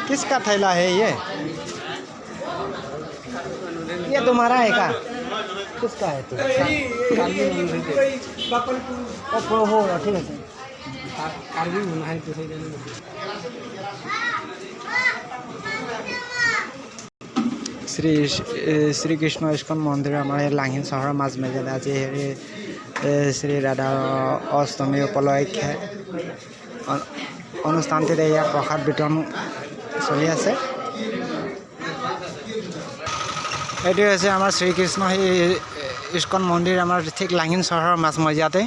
किसका थैला है ये तुम्हारा है क्या? किसका है? तो हो ठीक है শ্রীকৃষ্ণ ইস্কন মন্দিৰ আমাৰ লাহিন চহৰৰ মাজ মেজাত আজি শ্ৰী ৰাধা অষ্টমী উপলক্ষে অনুষ্ঠানটিত এয়া প্ৰসাদ বিতৰণ চলি আছে। এইটো হৈছে আমাৰ শ্ৰীকৃষ্ণ ইস্কন মন্দিৰ আমাৰ ঠিক লাহিন চহৰৰ মাজ মজিয়াতে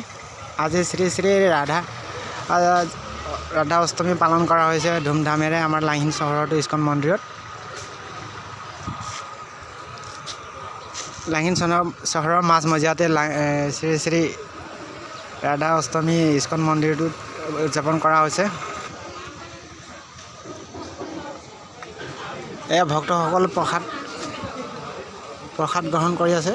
আজি শ্ৰী শ্ৰী ৰাধা অষ্টমী পালন কৰা হৈছে ধুমধামেৰে আমাৰ লাহিন চহৰতো ইস্কন মন্দিৰত। লাহিন চহৰৰ মাজ মজিয়াতে শ্ৰী শ্ৰী ৰাধা অষ্টমী ইস্কন মন্দিৰটো উদযাপন কৰা হৈছে। এয়া ভক্তসকল প্ৰসাদ গ্ৰহণ কৰি আছে।